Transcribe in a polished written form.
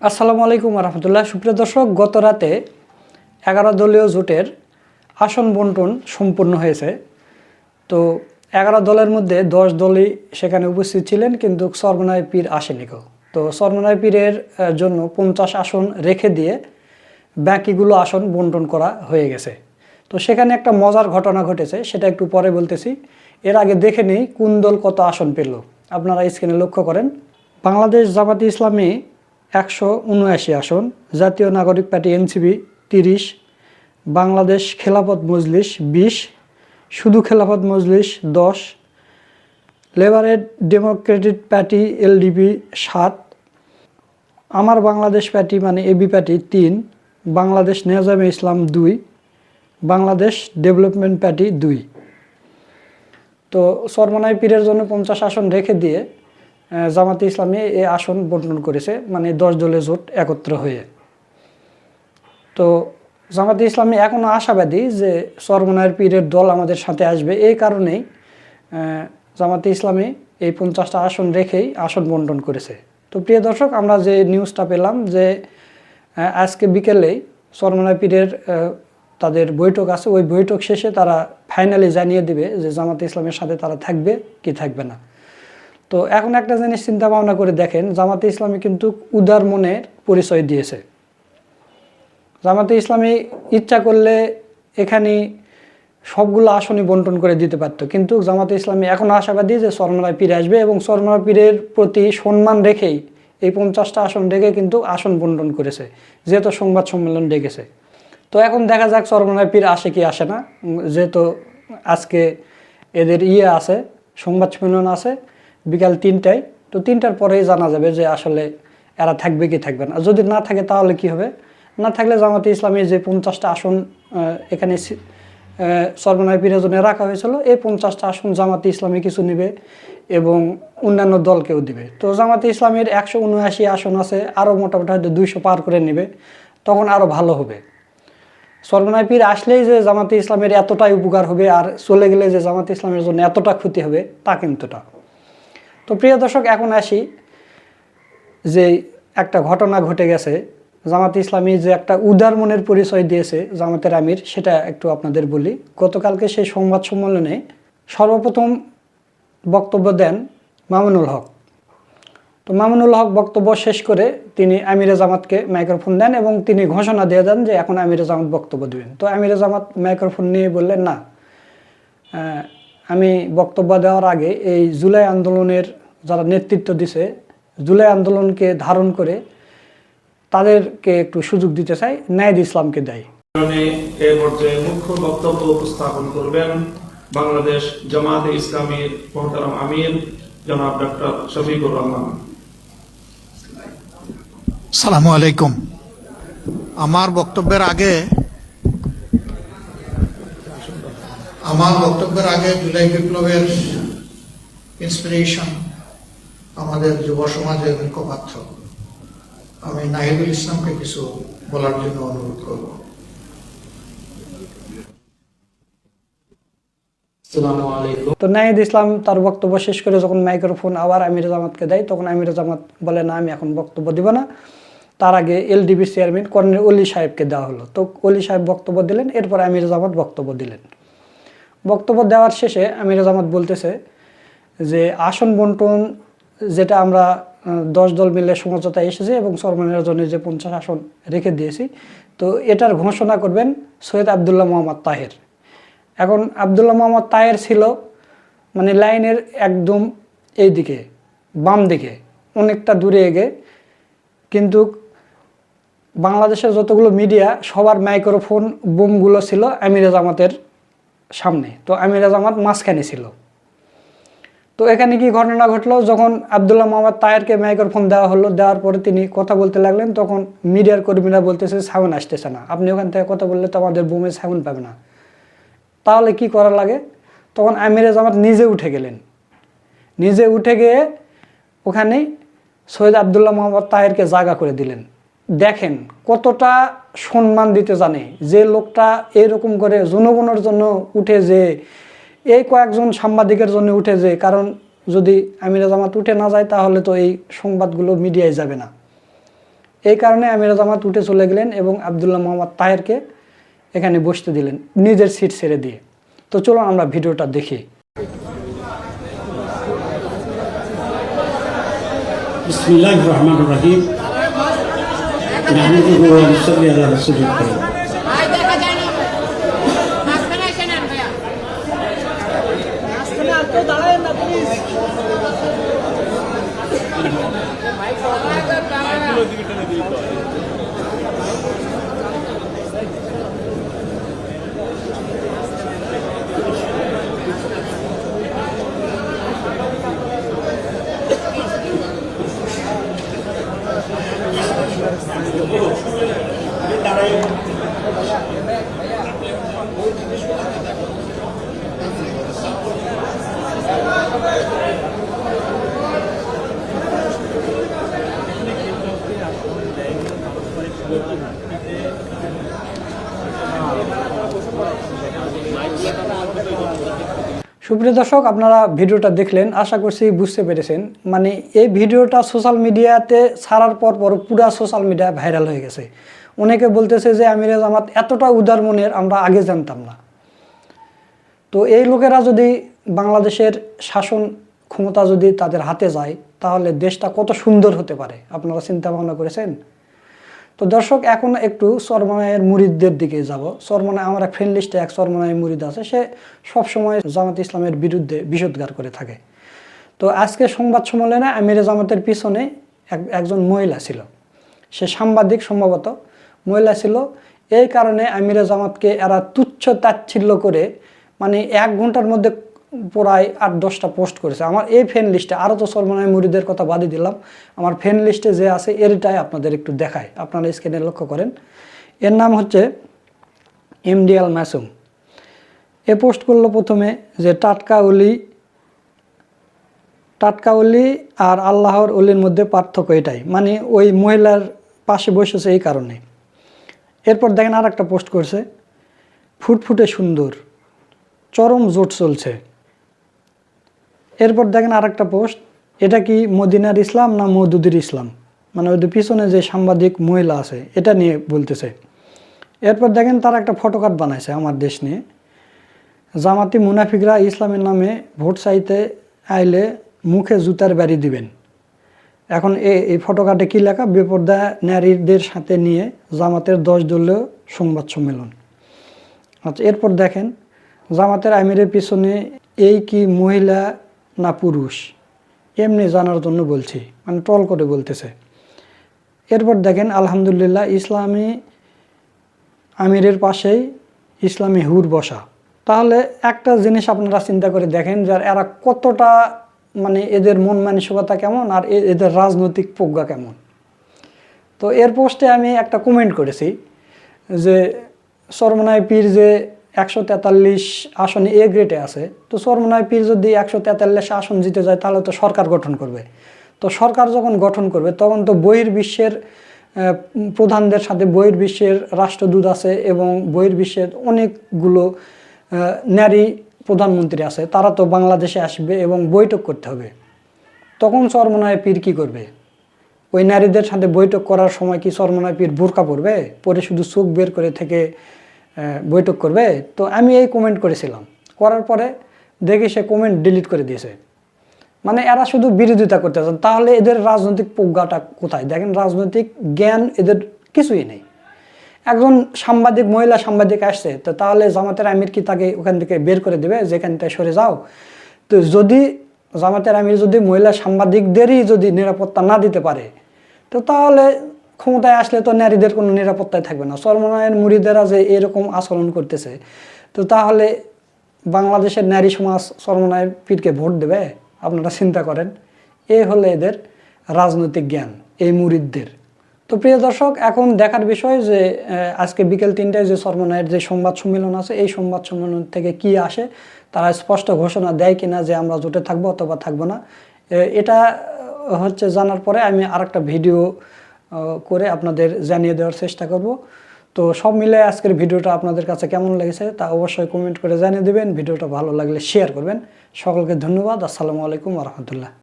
আসসালামু আলাইকুম রহমতুল্লাহ। সুপ্রিয় দর্শক, গত রাতে 11 দলীয় জোটের আসন বন্টন সম্পূর্ণ হয়েছে। তো 11 দলের মধ্যে 10 দলই সেখানে উপস্থিত ছিলেন, কিন্তু চরমোনাই পীর আসেনি কেউ। তো চরমোনাই পীরের জন্য 50 আসন রেখে দিয়ে বাকিগুলো আসন বন্টন করা হয়ে গেছে। তো সেখানে একটা মজার ঘটনা ঘটেছে, সেটা একটু পরে বলতেছি। এর আগে দেখে নিই কোন দল কত আসন পেল। আপনারা স্ক্রিনে লক্ষ্য করেন, বাংলাদেশ জামাতে ইসলামী 179 আসন, জাতীয় নাগরিক পার্টি এনসিপি 30, বাংলাদেশ খেলাফত মজলিস 20, শুধু Khelafat Majlis 10, লেবারেট Democratic party LDP 7, আমার বাংলাদেশ পার্টি মানে এবি পার্টি 3, বাংলাদেশ নেজামে ইসলাম 2, বাংলাদেশ ডেভেলপমেন্ট পার্টি 2। তো চরমোনাই পীরের জন্য 50 আসন রেখে দিয়ে জামাতে ইসলামী এই আসন বন্টন করেছে, মানে 10 দলের জোট একত্র হয়ে। তো জামাতে ইসলামী এখনও আশাবাদী যে চরমোনাই পীরের দল আমাদের সাথে আসবে। এই কারণেই জামাতে ইসলামী এই 50টা আসন রেখেই আসন বন্টন করেছে। তো প্রিয় দর্শক, আমরা যে নিউজটা পেলাম যে আজকে বিকেলেই চরমোনাই পীরের তাদের বৈঠক আছে, ওই বৈঠক শেষে তারা ফাইনালি জানিয়ে দিবে যে জামাতে ইসলামের সাথে তারা থাকবে কি থাকবে না। তো এখন একটা জিনিস চিন্তা ভাবনা করে দেখেন, জামাতে ইসলামী কিন্তু উদার মনের পরিচয় দিয়েছে। জামাতে ইসলামী ইচ্ছা করলে এখানে সবগুলো আসনই বন্টন করে দিতে পারত, কিন্তু জামাতে ইসলামী এখন আশাবাদী যে চরমোনাই পীর আসবে, এবং চরমোনাই পীরের প্রতি সম্মান রেখেই এই 50টা আসন রেখে কিন্তু আসন বন্টন করেছে, যেহেতু সংবাদ সম্মেলন ডেকেছে। তো এখন দেখা যাক চরমোনাই পীর আসে কি আসে না। যেহেতু আজকে এদের আছে, সংবাদ সম্মেলন আছে বিকাল 3টায়। তো 3টার পরেই জানা যাবে যে আসলে এরা থাকবে কি থাকবে না। যদি না থাকে তাহলে কি হবে, না থাকলে জামাতে ইসলামী যে 50টা আসন এখানে চরমোনাই পীরের জন্য রাখা হয়েছিল, এই 50টা আসন জামাতে ইসলামী কিছু নেবে এবং অন্যান্য দলকেও দিবে। তো জামাতে ইসলামীর 179 আসন আছে, আরও মোটামুটি হয়তো 200 পার করে নেবে, তখন আরও ভালো হবে। চরমোনাই পীর আসলেই যে জামাতে ইসলামের এতটাই উপকার হবে, আর চলে গেলে যে জামাতে ইসলামের জন্য এতটা ক্ষতি হবে, তা কিন্তু না। তো প্রিয় দর্শক, এখন আসি যে একটা ঘটনা ঘটে গেছে। জামাতে ইসলামী যে একটা উদার মনের পরিচয় দিয়েছে জামাতের আমির, সেটা একটু আপনাদের বলি। গতকালকে সেই সংবাদ সম্মেলনে সর্বপ্রথম বক্তব্য দেন মামুনুল হক। তো মামুনুল হক বক্তব্য শেষ করে তিনি আমিরে জামাতকে মাইক্রোফোন দেন এবং তিনি ঘোষণা দিয়ে দেন যে এখন আমিরে জামাত বক্তব্য দেবেন। তো আমিরে জামাত মাইক্রোফোন নিয়ে বললেন, না, আমি বক্তব্য দেওয়ার আগে এই জুলাই আন্দোলনের যারা নেতৃত্ব দিছে, জুলাই আন্দোলনকে ধারণ করে তাদেরকে একটু সুযোগ দিতে চাই, নায়েদ ইসলামকে দেয়। এই পর্যায়ে মুখ্য বক্তব্য উপস্থাপন করবেন বাংলাদেশ জামাতে ইসলামীর মোহতারাম আমির জনাব ডক্টর শফিকুর রহমান। আসসালামু আলাইকুম। আমার বক্তব্যের আগে জুলাই বিপ্লবের ইন্সপিরেশন আমাদের যুব সমাজের মুখপাত্র আমি নাহিদুল ইসলামকে কিছু বলার জন্য অনুরোধ করব। তো নাহিদ ইসলাম তার বক্তব্য শেষ করে যখন মাইক্রোফোন আবার আমির জামাতকে দেয়, তখন আমির জামাত বলে, না, আমি এখন বক্তব্য দিব না। তার আগে এলডিবি চেয়ারম্যান কর্নেল অলি সাহেবকে দেওয়া হলো। তো অলি সাহেব বক্তব্য দিলেন, এরপর আমির জামাত বক্তব্য দিলেন। বক্তব্য দেওয়ার শেষে আমির জামাত বলতেছে যে আসন বন্টন যেটা আমরা 10 দল মিলে সমঝোতায় এসেছে এবং চরমোনাইয়ের জন্য যে 50 আসন রেখে দিয়েছি, তো এটার ঘোষণা করবেন সৈয়দ আবদুল্লাহ মোহাম্মদ তাহের। এখন আবদুল্লাহ মোহাম্মদ তাহের ছিল মানে লাইনের একদম এই দিকে, বাম দিকে, অনেকটা দূরে এগে, কিন্তু বাংলাদেশের যতগুলো মিডিয়া সবার মাইক্রোফোন বুমগুলো ছিল আমিরে জামাতের সামনে। তো আমিরে জামাত মাঝখানে ছিল। তো এখানে কি ঘটনা ঘটলো, যখন আবদুল্লাহ মোহাম্মদ তাহেরকে মাইক্রোফোন দেওয়া হলো, দেওয়ার পরে তিনি কথা বলতে লাগলেন, তখন মিডিয়ার কর্মীরা বলতেছে সাউন্ড আসতেছে না, আপনি ওখান থেকে কথা বললে তো আমাদের বুমে সাউন্ড পাবে না, তাহলে কি করা লাগে? তখন আমিরে জামাত নিজে উঠে গেলেন। নিজে উঠে গিয়ে ওখানেই সৈয়দ আবদুল্লাহ মোহাম্মদ তাহেরকে জায়গা করে দিলেন। দেখেন কতটা সম্মান দিতে জানে যে লোকটা এরকম করে জনগণের জন্য উঠে, যে এই কয়েকজন সাংবাদিকের জন্য উঠে, যে কারণ যদি আমিরে জামাত উঠে না যায় তাহলে তো এই সংবাদগুলো মিডিয়ায় যাবে না। এই কারণে আমিরে জামাত উঠে চলে গেলেন এবং আব্দুল্লাহ মোহাম্মদ তাহেরকে এখানে বসতে দিলেন নিজের সিট ছেড়ে দিয়ে। তো চলুন আমরা ভিডিওটা দেখি। বিসমিল্লাহির রহমানির রহিম। নাহমাদুহু ওয়া নুসাল্লি আলা রাসূলিল কারীম। সুপ্রিয় দর্শক, আপনারা ভিডিওটা দেখলেন, আশা করছি বুঝতে পেরেছেন। মানে এই ভিডিওটা সোশ্যাল মিডিয়াতে ছাড়ার পর পুরা সোশ্যাল মিডিয়া ভাইরাল হয়ে গেছে। অনেকে বলতেছে যে আমিরে জামাত এতটা উদার মনের আমরা আগে জানতাম না। তো এই লোকেরা যদি বাংলাদেশের শাসন ক্ষমতা যদি তাদের হাতে যায় তাহলে দেশটা কত সুন্দর হতে পারে, আপনারা চিন্তা ভাবনা করেছেন? তো দর্শক, এখন একটু চরমনায়ের মুরিদদের দিকে যাব। চরমনায় আমার এক ফ্রেন্ড লিস্টে এক চরমনায়ের মুরিদ আছে, সে সবসময় জামাত ইসলামের বিরুদ্ধে বিষোদ্গার করে থাকে। তো আজকে সংবাদ সম্মেলনে আমিরে জামাতের পিছনে একজন মহিলা ছিল, সে সাংবাদিক সম্ভবত মহিলা ছিল। এই কারণে আমিরে জামাতকে এরা তুচ্ছ তাচ্ছিল্য করে মানে 1 ঘন্টার মধ্যে প্রায় 8-10টা পোস্ট করেছে আমার এই ফ্রেন্ড লিস্টে। আরও তো চরমনায় মুরিদের কথা বাদই দিলাম, আমার ফ্রেন্ড লিস্টে যে আছে এরটাই আপনাদের একটু দেখায়, আপনারা স্ক্রিনে লক্ষ্য করেন। এর নাম হচ্ছে এমডি আল মাসুম। এ পোস্ট করলো প্রথমে যে টাটকা অলি আর আল্লাহর অলির মধ্যে পার্থক্য এটাই, মানে ওই মহিলার পাশে বসেছে এই কারণে। এরপর দেখেন আর একটা পোস্ট করছে, ফুটফুটে সুন্দর, চরম জোট চলছে। এরপর দেখেন আর একটা পোস্ট, এটা কি মদিনার ইসলাম না মওদুদের ইসলাম, মানে ওদের পিছনে যে সাংবাদিক মহিলা আছে এটা নিয়ে বলতেছে। এরপর দেখেন তার একটা ফটোকার্ড বানাইছে আমার দেশ নিয়ে, জামাতি মুনাফিকরা ইসলামের নামে ভোট চাইতে আইলে মুখে জুতার বাড়ি দিবেন। এখন এই ফটোকার্ডে কী লেখা, বেপর্দা নারীদের সাথে নিয়ে জামাতের 10 দলীয় সংবাদ সম্মেলন। আচ্ছা, এরপর দেখেন জামাতের আমিরের পিছনে এই কি মহিলা না পুরুষ, এমনি জানার জন্য বলছি, মানে ট্রল করে বলতেছে। এরপর দেখেন আলহামদুলিল্লাহ ইসলামী আমিরের পাশেই ইসলামী হুর বসা। তাহলে একটা জিনিস আপনারা চিন্তা করে দেখেন যে এরা কতটা মানে এদের মন মানসিকতা কেমন আর এদের রাজনৈতিক প্রজ্ঞা কেমন। তো এর পোস্টে আমি একটা কমেন্ট করেছি যে চরমনায় পীর যে 143 আসনে এ গ্রেডে আছে, তো চরমনায় পীর যদি 143 আসন জিতে যায় তাহলে তো সরকার গঠন করবে। তো সরকার যখন গঠন করবে তখন তো বহির্বিশ্বের প্রধানদের সাথে বহির্বিশ্বের রাষ্ট্রদূত আছে এবং বহির্বিশ্বের অনেকগুলো নারী প্রধানমন্ত্রী আছে, তারা তো বাংলাদেশে আসবে এবং বৈঠক করতে হবে। তখন চরমনায় পীর কী করবে? ওই নারীদের সাথে বৈঠক করার সময় কি চরমনায় পীর বোরকা পরবে, পরে শুধু চোখ বের করে থেকে বৈঠক করবে? তো আমি এই কমেন্ট করেছিলাম, করার পরে দেখি সে কমেন্ট ডিলিট করে দিয়েছে। মানে এরা শুধু বিরোধিতা করতে চান, তাহলে এদের রাজনৈতিক প্রজ্ঞাটা কোথায়? দেখেন রাজনৈতিক জ্ঞান এদের কিছুই নেই। একজন সাংবাদিক মহিলা সাংবাদিক আসছে, তো তাহলে জামাতের আমির কি তাকে ওখান থেকে বের করে দেবে যেখান থেকে সরে যাও? তো যদি জামাতের আমির যদি মহিলা সাংবাদিকদেরই যদি নিরাপত্তা না দিতে পারে, তো তাহলে ক্ষমতায় আসলে তো নারীদের কোনো নিরাপত্তাই থাকবে না। চরমনায়ের মুরিদেরা যে এরকম আচরণ করতেছে, তো তাহলে বাংলাদেশের নারী সমাজ চরমনায়ের পীরকে ভোট দেবে? আপনারা চিন্তা করেন। এই হলো এদের রাজনৈতিক জ্ঞান এই মুরিদদের। তো প্রিয় দর্শক, এখন দেখার বিষয় যে আজকে বিকেল 3টায় যে চরমনায়ের যে সংবাদ সম্মেলন আছে, এই সংবাদ সম্মেলন থেকে কি আসে, তারা স্পষ্ট ঘোষণা দেয় কিনা যে আমরা জোটে থাকবো অথবা থাকবো না। এটা হচ্ছে জানার পরে আমি আরেকটা ভিডিও করে আপনাদের জানিয়ে দেওয়ার চেষ্টা করব। তো সব মিলে আজকের ভিডিওটা আপনাদের কাছে কেমন লেগেছে তা অবশ্যই কমেন্ট করে জানিয়ে দেবেন। ভিডিওটা ভালো লাগলে শেয়ার করবেন। সকলকে ধন্যবাদ। আসসালামু আলাইকুম ওয়া রাহমাতুল্লাহ।